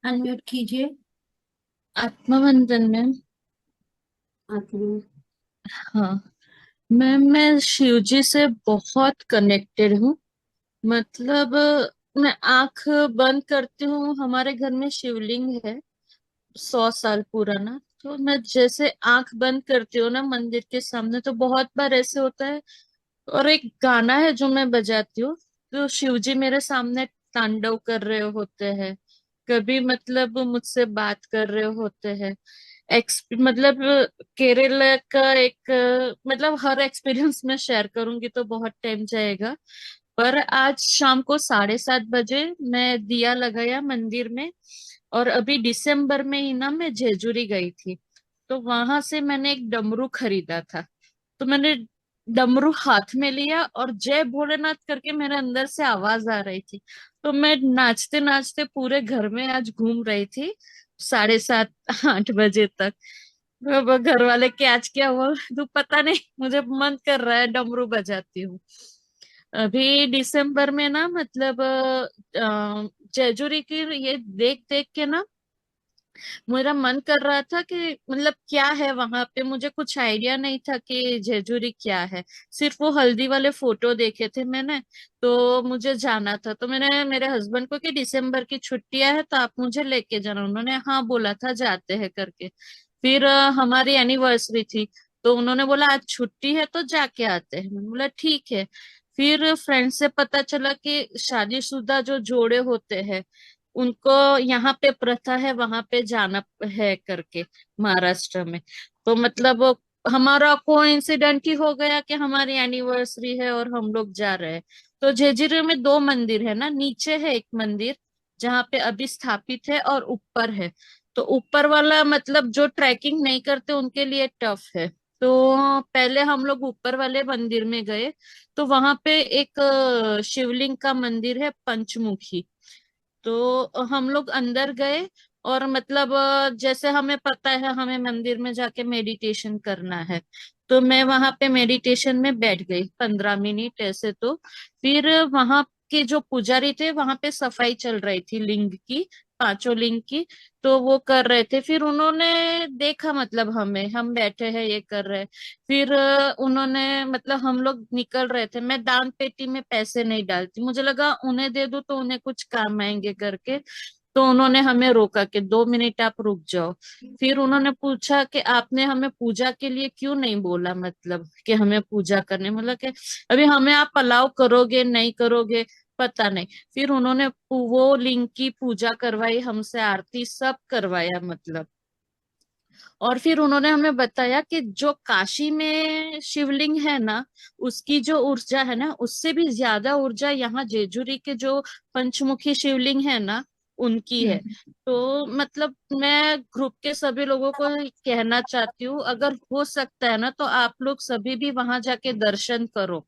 Unmute कीजिए। आत्मबंधन में। आत्मा। हाँ। मैं शिव जी से बहुत कनेक्टेड हूँ। मतलब मैं आंख बंद करती हूँ, हमारे घर में शिवलिंग है 100 साल पुराना। तो मैं जैसे आंख बंद करती हूँ ना मंदिर के सामने, तो बहुत बार ऐसे होता है। और एक गाना है जो मैं बजाती हूँ, तो शिव जी मेरे सामने तांडव कर रहे होते हैं। कभी मतलब मुझसे बात कर रहे होते हैं। मतलब केरला का एक मतलब हर एक्सपीरियंस मैं शेयर करूंगी तो बहुत टाइम जाएगा। पर आज शाम को 7:30 बजे मैं दिया लगाया मंदिर में। और अभी दिसंबर में ही ना मैं जेजुरी गई थी। तो वहां से मैंने एक डमरू खरीदा था। तो मैंने डमरू हाथ में लिया और जय भोलेनाथ करके मेरे अंदर से आवाज आ रही थी। तो मैं नाचते नाचते पूरे घर में आज घूम रही थी 7:30 8 बजे तक। अब घर वाले के आज क्या हुआ तो पता नहीं, मुझे मन कर रहा है डमरू बजाती हूँ। अभी दिसंबर में ना मतलब जेजुरी की ये देख देख के ना मेरा मन कर रहा था कि मतलब क्या है वहां पे। मुझे कुछ आइडिया नहीं था कि जेजुरी क्या है। सिर्फ वो हल्दी वाले फोटो देखे थे मैंने। तो मुझे जाना था, तो मैंने मेरे हस्बैंड को कि दिसंबर की छुट्टियां है तो आप मुझे लेके जाना। उन्होंने हाँ बोला था, जाते हैं करके। फिर हमारी एनिवर्सरी थी। तो उन्होंने बोला आज छुट्टी है तो जाके आते हैं। मैंने बोला ठीक है। फिर फ्रेंड से पता चला कि शादीशुदा जो जोड़े होते हैं उनको यहाँ पे प्रथा है वहां पे जाना है करके, महाराष्ट्र में। तो मतलब हमारा कोइंसिडेंट ही हो गया कि हमारी एनिवर्सरी है और हम लोग जा रहे हैं। तो जेजुरी में दो मंदिर है ना, नीचे है एक मंदिर जहाँ पे अभी स्थापित है और ऊपर है। तो ऊपर वाला मतलब जो ट्रैकिंग नहीं करते उनके लिए टफ है। तो पहले हम लोग ऊपर वाले मंदिर में गए। तो वहां पे एक शिवलिंग का मंदिर है पंचमुखी। तो हम लोग अंदर गए। और मतलब जैसे हमें पता है हमें मंदिर में जाके मेडिटेशन करना है। तो मैं वहां पे मेडिटेशन में बैठ गई 15 मिनट ऐसे तो। फिर वहां के जो पुजारी थे वहां पे सफाई चल रही थी लिंग की, पांचों लिंग की। तो वो कर रहे थे, फिर उन्होंने देखा मतलब हमें, हम बैठे हैं ये कर रहे हैं। फिर उन्होंने मतलब हम लोग निकल रहे थे, मैं दान पेटी में पैसे नहीं डालती, मुझे लगा उन्हें दे दूं तो उन्हें कुछ काम आएंगे करके। तो उन्होंने हमें रोका कि 2 मिनट आप रुक जाओ। फिर उन्होंने पूछा कि आपने हमें पूजा के लिए क्यों नहीं बोला, मतलब कि हमें पूजा करने, मतलब कि अभी हमें आप अलाउ करोगे नहीं करोगे पता नहीं। फिर उन्होंने वो लिंग की पूजा करवाई हमसे, आरती सब करवाया मतलब। और फिर उन्होंने हमें बताया कि जो काशी में शिवलिंग है ना, उसकी जो ऊर्जा है ना उससे भी ज्यादा ऊर्जा यहाँ जेजुरी के जो पंचमुखी शिवलिंग है ना उनकी है। हम्म। तो मतलब मैं ग्रुप के सभी लोगों को कहना चाहती हूँ, अगर हो सकता है ना तो आप लोग सभी भी वहां जाके दर्शन करो।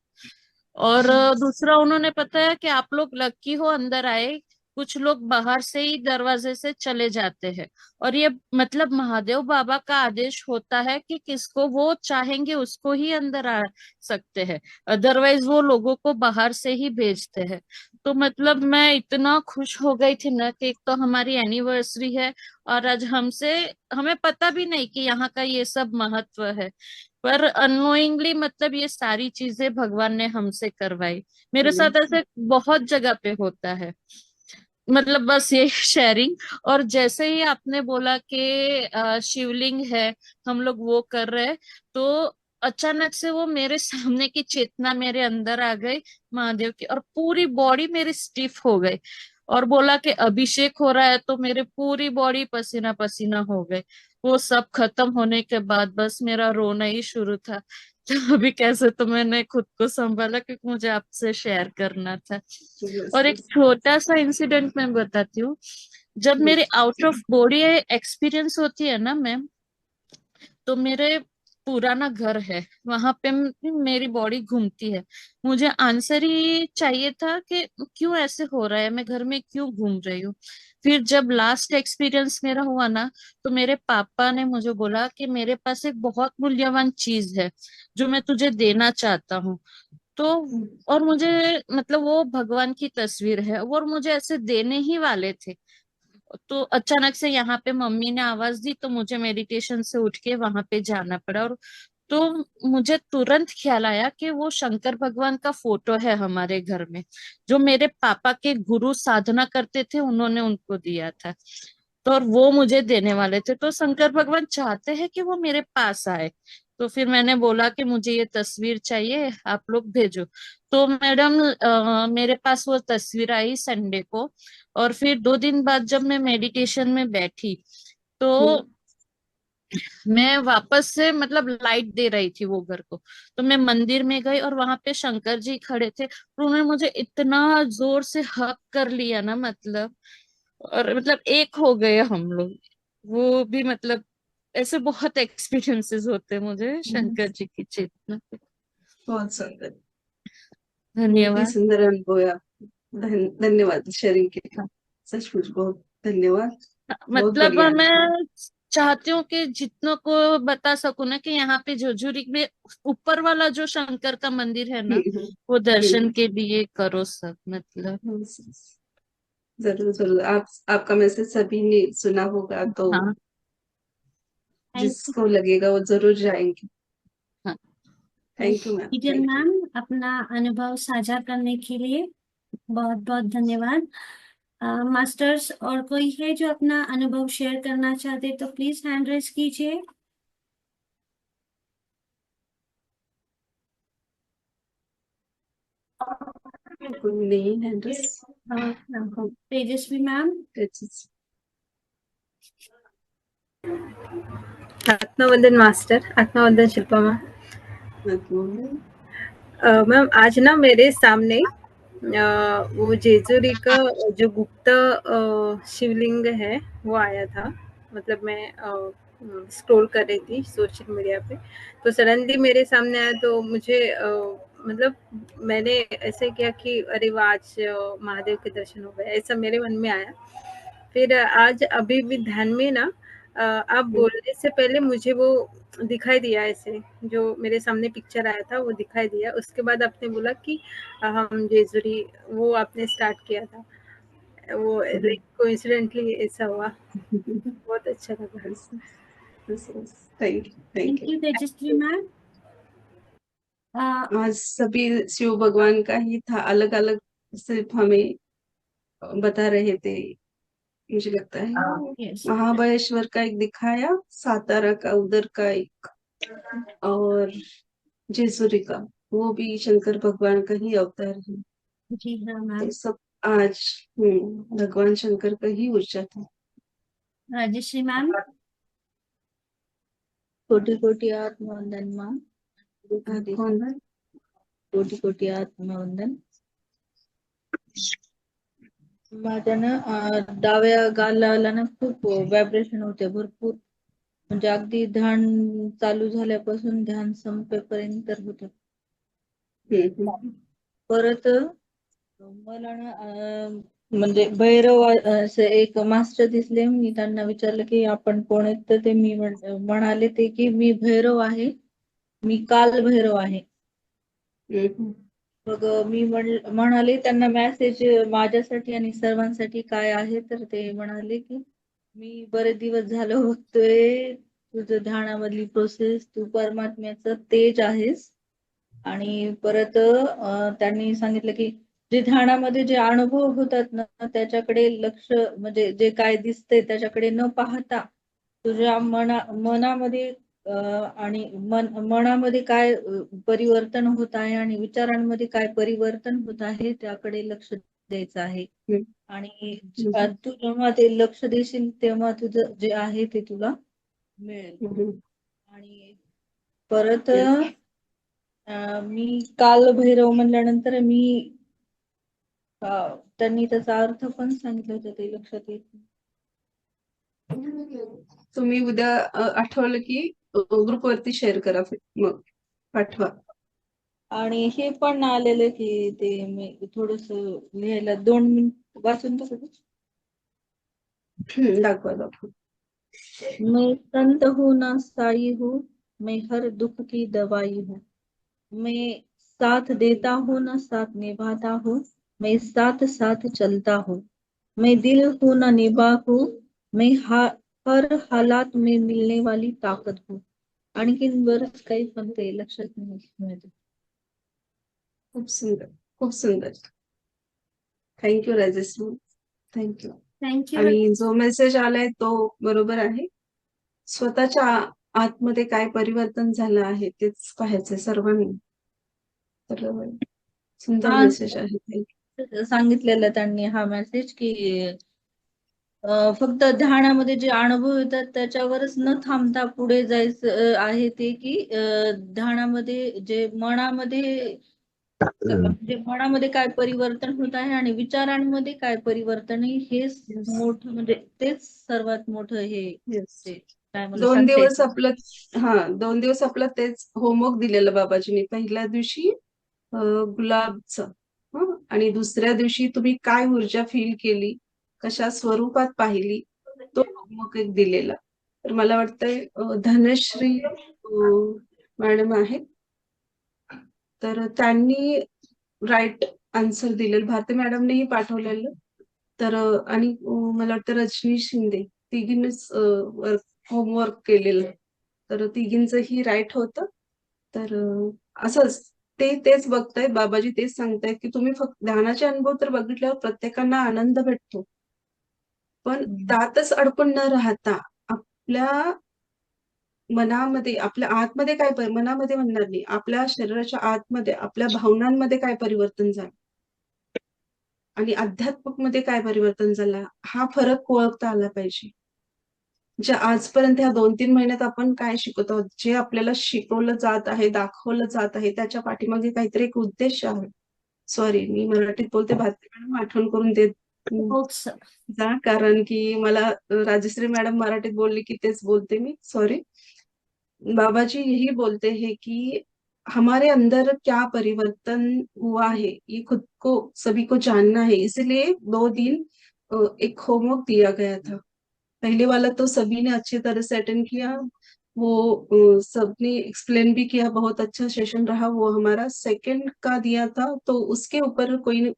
और दूसरा उन्होंने बताया कि आप लोग लकी हो अंदर आए। कुछ लोग बाहर से ही दरवाजे से चले जाते हैं। और ये मतलब महादेव बाबा का आदेश होता है कि किसको वो चाहेंगे उसको ही अंदर आ सकते हैं। अदरवाइज वो लोगों को बाहर से ही भेजते हैं। तो मतलब मैं इतना खुश हो गई थी ना कि एक तो हमारी एनिवर्सरी है और आज हमें पता भी नहीं कि यहाँ का ये सब महत्व है। पर अननोइंगली मतलब ये सारी चीजें भगवान ने हमसे करवाई। मेरे साथ ऐसे बहुत जगह पे होता है। मतलब बस ये शेयरिंग। और जैसे ही आपने बोला कि शिवलिंग है, हम लोग वो कर रहे हैं। तो अचानक से वो मेरे सामने की चेतना मेरे अंदर आ गई महादेव की, और पूरी बॉडी मेरी स्टिफ हो गई। और बोला कि अभिषेक हो रहा है, तो मेरे पूरी बॉडी पसीना पसीना हो गई। वो सब खत्म होने के बाद बस मेरा रोना ही शुरू था। तो अभी कैसे तो मैंने खुद को संभाला क्योंकि मुझे आपसे शेयर करना था। और एक छोटा सा इंसिडेंट मैं बताती हूँ। जब मेरे आउट ऑफ बॉडी एक्सपीरियंस होती है ना मैम, तो मेरे पुराना घर है वहां पे मेरी बॉडी घूमती है। मुझे आंसर ही चाहिए था कि क्यों ऐसे हो रहा है, मैं घर में क्यों घूम रही हूँ। फिर जब लास्ट एक्सपीरियंस मेरा हुआ ना, तो मेरे पापा ने मुझे बोला कि मेरे पास एक बहुत मूल्यवान चीज है जो मैं तुझे देना चाहता हूँ। तो और मुझे मतलब वो भगवान की तस्वीर है और मुझे ऐसे देने ही वाले थे। तो अचानक से यहाँ पे मम्मी ने आवाज दी तो मुझे मेडिटेशन से उठ के वहां पे जाना पड़ा। और तो मुझे तुरंत ख्याल आया कि वो शंकर भगवान का फोटो है हमारे घर में, जो मेरे पापा के गुरु साधना करते थे, उन्होंने उनको दिया था। तो और वो मुझे देने वाले थे, तो शंकर भगवान चाहते हैं कि वो मेरे पास आए। तो फिर मैंने बोला कि मुझे ये तस्वीर चाहिए, आप लोग भेजो। तो मैडम मेरे पास वो तस्वीर आई संडे को। और फिर 2 दिन बाद जब मैं मेडिटेशन में बैठी, तो हम्म, मैं वापस से मतलब लाइट दे रही थी वो घर को। तो मैं मंदिर में गई और वहां पे शंकर जी खड़े थे, और उन्होंने मुझे इतना जोर से हक कर लिया ना, मतलब। और मतलब एक हो गए हम लोग। वो भी मतलब ऐसे बहुत एक्सपीरियंसेस होते हैं मुझे शंकर जी की चेतना पे। बहुत सुंदर, बहुत ही धन्यवाद। सुंदर अनुभव है। धन्यवाद शेयरिंग के लिए। सचमुच बहुत धन्यवाद। बहुत मतलब बढ़िया अनुभव। मैं चाहती हूँ कि जितनों को बता सकूं ना कि यहाँ पे जोजूरी में ऊपर वाला जो शंकर का मंदिर है ना, हम्म, वो हम्म, दर्शन के लिए करो सब, मतलब। हम्म, जरूर जरूर, आपका मैसेज सभी ने सुना होगा, तो हाँ। Thank you. जिसको लगेगा वो जरूर जाएंगे। हाँ। Thank you ma'am, teacher thank you. Ma'am, अपना अनुभव साझा करने के लिए बहुत बहुत धन्यवाद। मास्टर्स और कोई है जो अपना अनुभव शेयर करना चाहते तो प्लीज हैंड रेज कीजिए। कोई नहीं है बस। तेजस्वी मैम। आत्मवंदन मास्टर, आत्मवंदन शिल्पा मैम। मैम आज ना मेरे सामने वो जेजुरी का जो गुप्त शिवलिंग है वो आया था। मतलब मैं स्क्रॉल कर रही थी सोशल मीडिया पे, तो सडनली मेरे सामने आया। तो मुझे मतलब मैंने ऐसे किया कि अरे वाह, आज महादेव के दर्शन हो गए, ऐसा मेरे मन में आया। फिर आज अभी भी ध्यान में ना आप बोलने से पहले मुझे वो दिखाई दिया, ऐसे जो मेरे सामने पिक्चर आया था वो दिखाई दिया। उसके बाद आपने बोला कि हम जेजुरी, वो आपने स्टार्ट किया था, वो लाइक कोइंसिडेंटली ऐसा हुआ। बहुत अच्छा लगा। Thank you, thank thank you. You Tejashwi ma'am. आज सभी शिव भगवान का ही था, अलग अलग सिर्फ हमें बता रहे थे। मुझे लगता है यस। महाबलेश्वर का एक दिखाया, सातारा का उधर का एक, और जेसुरी का, वो भी शंकर भगवान का ही अवतार है। जी हाँ मैम। तो सब आज भगवान शंकर का ही ऊर्जा था। राजश्री मैम। कोटि कोटि आत्मवंदन माँ। कौन? कोटि कोटि आत्मवंदन। माझ्या ना डाव्या गालाला ना खूप व्हायब्रेशन होते भरपूर, म्हणजे अगदी ध्यान चालू झाल्यापासून ध्यान संपेपर्यंत होतं. परत मला ना म्हणजे भैरव असं एक मास्टर दिसले. मी त्यांना विचारलं की आपण कोण आहेत, तर ते मी म्हणाले ते की मी भैरव आहे, मी काल भैरव आहे. मग मी म्हणाले त्यांना मेसेज माझ्यासाठी आणि सर्वांसाठी काय आहे, तर ते म्हणाले की मी बरेच दिवस झालं बघतोय तुझं ध्यानामधली प्रोसेस, तू परमात्म्याचं तेज आहेस. आणि परत त्यांनी सांगितलं की जे ध्यानामध्ये जे अनुभव होतात ना त्याच्याकडे लक्ष, म्हणजे जे काय दिसतंय त्याच्याकडे न पाहता तुझ्या मनामध्ये आणि मनामध्ये काय परिवर्तन होत आहे आणि विचारांमध्ये काय परिवर्तन होत आहे त्याकडे लक्ष द्यायचं आहे. आणि तू जेव्हा ते लक्ष देशील तेव्हा तुझं जे आहे ते तुला मिळेल. आणि परत मी काल भैरव म्हणल्यानंतर मी त्यांनी त्याचा अर्थ पण सांगितलं होतं, ते लक्षात येत नाही. तुम्ही उद्या आठवलं की ग्रुपवरती शेअर करा, मग पाठवा. आणि हे पण आलेलं की ते मी थोडस लिहायला 2 मिनिट वाचून टाकू. दाखवा दाखवा. मैं संत हूँ ना साई हूँ, मैं हर दुख की दवाई हूँ, मैं साथ देता हूँ ना साथ निभाता हूँ, मैं साथ साथ चलता हूँ, मैं दिल हूँ न निभा हूँ, मैं हर हालात में मिलने वाली ताकत हूँ. आणखीन बरंच काही पण ते लक्षात नाही माझ्या. खूप सुंदर, खूप सुंदर. Thank you Rajshri, thank you. थँक्यू. आणि जो मेसेज आलाय तो बरोबर आहे. स्वतःच्या आतमध्ये काय परिवर्तन झालं आहे तेच पाहायचंय सर्वांनी. तर सुंदर हा मेसेज आहे. थँक्यू. सांगितलेलं त्यांनी हा मेसेज की फक्त ध्यानामध्ये जे अनुभव येतात त्याच्यावरच न थांबता पुढे जायचं आहे ते की ध्यानामध्ये जे मनामध्ये म्हणजे मनामध्ये काय परिवर्तन होत आहे आणि विचारांमध्ये काय परिवर्तन आहे हेच Yes. मोठं म्हणजे तेच सर्वात मोठं हे Yes. ते काय मला 2 सांगता येत दिवस आपलं 2 दिवस आपलं तेच होमवर्क दिलेलं बाबाजींनी. पहिल्या दिवशी गुलाबचं आणि दुसऱ्या दिवशी तुम्ही काय ऊर्जा फील केली, कशा स्वरूपात पाहिली, तो होमवर्क एक दिलेला. तर मला वाटतंय धनश्री मॅडम आहेत. तर त्यांनी राईट आन्सर दिलेलं. भारती मॅडमनेही पाठवलेलं. तर आणि मला वाटतं रजनी शिंदे तिघींनीच होमवर्क केलेलं. तर तिघींचंही राईट होतं. तर असंच तेच बघतायत बाबाजी तेच सांगतायत की तुम्ही फक्त ध्यानाचे अनुभव तर बघितल्यावर प्रत्येकांना आनंद भेटतो. पण त्यातच अडकून न राहता आपल्या मनामध्ये आपल्या आतमध्ये काय मनामध्ये म्हणणार नाही, आपल्या शरीराच्या आतमध्ये आपल्या भावनांमध्ये काय परिवर्तन झालं आणि अध्यात्मकमध्ये काय परिवर्तन झालं हा फरक ओळखता आला पाहिजे. जे आजपर्यंत ह्या 2-3 महिन्यात आपण काय शिकत आहोत, जे आपल्याला शिकवलं जात आहे, दाखवलं जात आहे, त्याच्या पाठीमागे काहीतरी एक उद्देश आहे. सॉरी मी मराठीत बोलते, भारती मॅडम आठवण करून देत होप्स. जा, कारण की मला राजश्री मॅडम मराठीत बोलली की तेच बोलते मी, सॉरी. बाबा जी यही बोलते हैं कि हमारे अंदर क्या परिवर्तन हुआ है ये खुद को सभी को जानना है, इसीलिए 2 दिन एक होमवर्क दिया गया था. पहले वाला तो सभी ने अच्छी तरह से अटेंड किया, वो सबने एक्सप्लेन भी किया, बहुत अच्छा सेशन रहा वो हमारा. सेकंड का दिया था तो उसके ऊपर कोई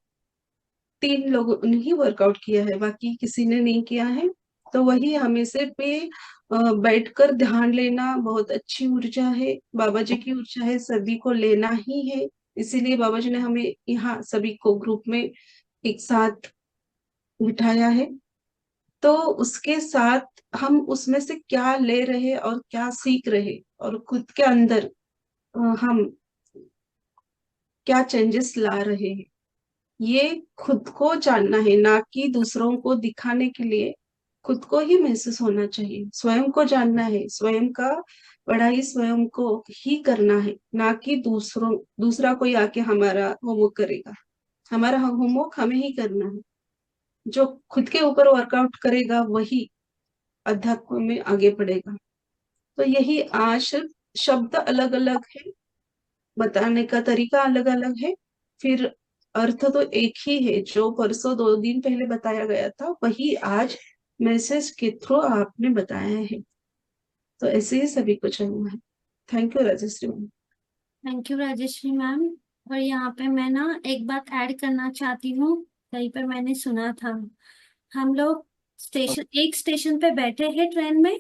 3 लोगों ने ही वर्कआउट किया है, बाकी किसी ने नहीं किया है. तो वही हमेशा पे बैठकर ध्यान लेना बहुत अच्छी ऊर्जा है, बाबा जी की ऊर्जा है, सभी को लेना ही है. इसीलिए बाबा जी ने हमें यहाँ सभी को ग्रुप में एक साथ बिठाया है. तो उसके साथ हम उसमें से क्या ले रहे और क्या सीख रहे और खुद के अंदर हम क्या चेंजेस ला रहे हैं, ये खुद को जानना है, ना कि दूसरों को दिखाने के लिए. खुद को ही महसूस होना चाहिए, स्वयं को जानना है, स्वयं का पढ़ाई स्वयं को ही करना है, ना कि दूसरा कोई आके हमारा होमवर्क करेगा. हमारा होमवर्क हमें ही करना है. जो खुद के ऊपर वर्कआउट करेगा वही अध्यात्म में आगे बढ़ेगा. तो यही आज शब्द अलग अलग है, बताने का तरीका अलग अलग है, फिर अर्थ तो एक ही है. जो परसों 2 दिन पहले बताया गया था वही आज मैसेज के थ्रू आपने बताया है. तो ऐसे ही सभी को चलना है. Thank you Rajshree ma'am. Thank you Rajeshri ma'am. और यहाँ पे मैं ना एक बात ऐड करना चाहती हूँ. कहीं पे मैंने सुना था, हम लोग एक स्टेशन पे बैठे हैं ट्रेन में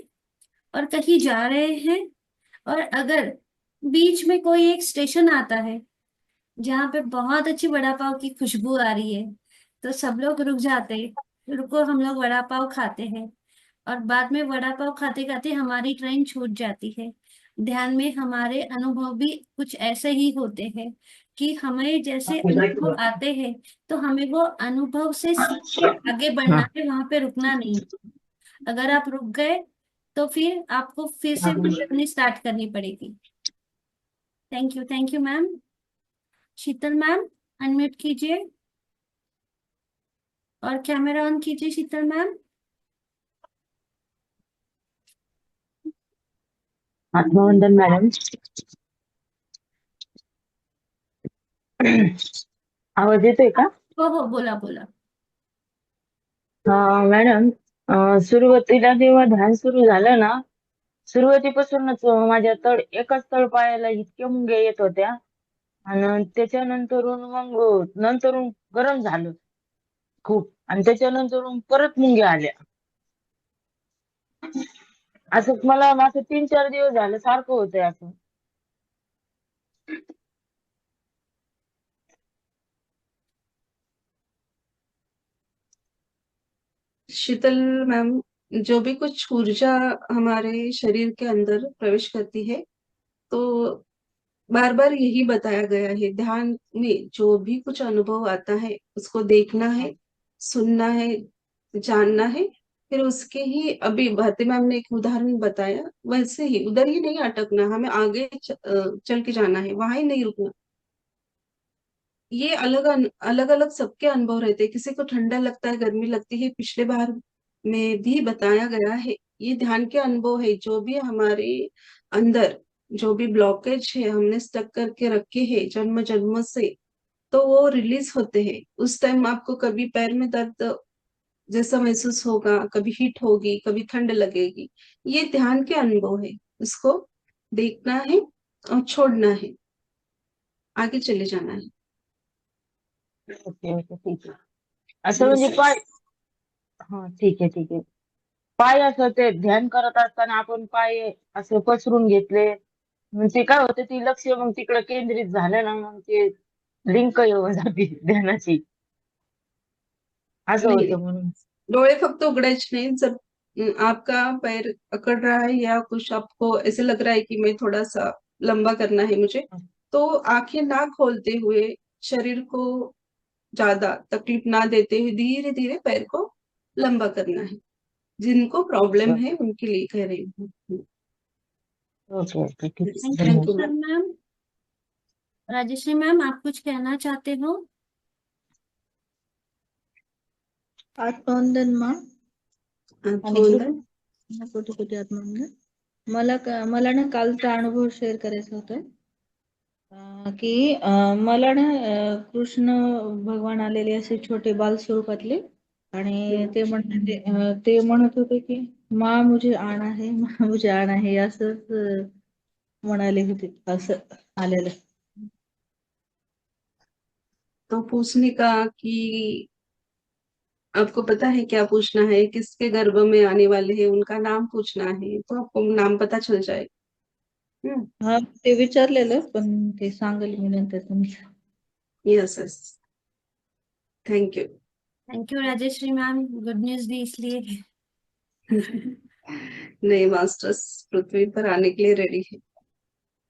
और कहीं जा रहे हैं, और अगर बीच में कोई एक स्टेशन आता है जहाँ पे बहुत अच्छी वड़ा पाव की खुशबू आ रही है, तो सब लोग रुक जाते हैं, रुको हम लोग वड़ा पाव खाते हैं. और बाद में वड़ा पाव खाते खाते हमारी ट्रेन छूट जाती है. ध्यान में हमारे अनुभव भी कुछ ऐसे ही होते हैं कि हमें जैसे अनुभव आते हैं तो हमें वो अनुभव से सीख के आगे बढ़ना है, वहां पे रुकना नहीं. अगर आप रुक गए तो फिर आपको फिर से वो जर्नी स्टार्ट करनी पड़ेगी. Thank you ma'am. Sheetal ma'am, unmute कीजिए और कैमरा ऑन कीजिए शीतल मैम. आत्मवंदन मॅडम. आवाज येतोय का? हो हो, बोला बोला. मॅडम, सुरुवातीला जेव्हा ध्यान सुरू झालं ना, सुरुवातीपासूनच माझ्या एकाच तळपायाला इतक्या मुंग्या येत होत्या आणि त्याच्यानंतरून मग नंतरून गरम झालं. खूप. आणि त्याच्यानंतर परत मुंग्या आल्या. असं मला असं 3-4 दिवस झालं सारखं होतंय असं. शीतल मैम, जो भी कुछ ऊर्जा हमारे शरीर के अंदर प्रवेश करती है, तो बार बार यही बताया गया है, ध्यान में जो भी कुछ अनुभव आता है उसको देखना है, सुनना है, जानना है, फिर उसके ही अभी भारती मैम ने एक उदाहरण बताया, वैसे ही उधर ही नहीं अटकना, हमें आगे चल के जाना है, वहां ही नहीं रुकना। ये अलग अलग सबके अनुभव रहते हैं, किसी को ठंडा लगता है, गर्मी लगती है, पिछले बार में भी बताया गया है। ये ध्यान के अनुभव है, जो भी हमारे अंदर जो भी ब्लॉकेज है हमने स्टक करके रखे हैं जन्म जन्म से, तो वो रिलीज होते हैं। उस टाइम आपको कभी पैर में दर्द जैसा महसूस होगा, कभी हीट होगी, कभी ठंड लगेगी, ये ध्यान के अनुभव है। उसको देखना है और छोड़ना है, आगे चले जाना है। ओके ओके ठीक आहे. असं म्हणजे पाय, हा ठीक आहे ठीक आहे. पाय असं ते ध्यान करत असताना आपण पाय असं पसरून घेतले, मग ते काय होतं, ती लक्ष मग तिकडे केंद्रित झालं ना, मग ते लिंक येऊन जाते ध्यानाची, असं नहीं, होतं म्हणून. डोळे फक्त उघडायचे नहीं। जब आपका पैर अकड़ रहा है या कुछ आपको ऐसे लग रहा है कि मैं थोड़ा सा लंबा करना है मुझे, तो आंखें ना खोलते हुए, शरीर को ज्यादा तकलीफ ना देते हुए धीरे धीरे पैर को लंबा करना है। जिनको प्रॉब्लम है उनके लिए कह रही हूँ। ओके ओके ठीक आहे. Thank thank you you ma'am. Ma'am. Rajshri ma'am, आप कुछ कहना चाहते हो? आत्मवंदन मा आत्मवंदन। कोटी कोटी आत्मवंदन. मला ना कालचा अनुभव शेअर करायचा होता. की मला ना कृष्ण भगवान आलेले असे छोटे बाल स्वरूपातले, आणि ते म्हणत होते की माँ मुझे आना है, माँ मुझे आना है, असंच म्हणाले होते, असं आलेलं. तो पूछने का कि आपको पता है क्या पूछना है, किसके गर्भ में आने वाले हैं, उनका नाम पूछना है, तो आपको नाम पता चल जाए। हा, ते विचारलेलं, पण ते सांगेल मी नंतर तुमचं. Yes yes, thank you. Thank you Rajshree ma'am, good news दी इसलिए। नए मास्टर्स पृथ्वी पर आने के लिए रेडी है।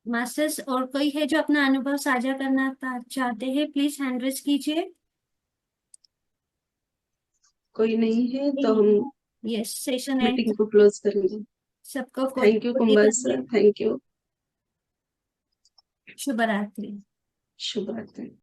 मास्टर्स और कोई है जो अपना अनुभव साझा करना चाहते हैं? प्लीज हैंड रेज कीजिए। कोई नहीं है तो हम यस, सेशन एंड। मीटिंग को क्लोज करेंगे। सबको thank you Kumbar sir, thank you. शुभ रात्रि। शुभ रात्रि।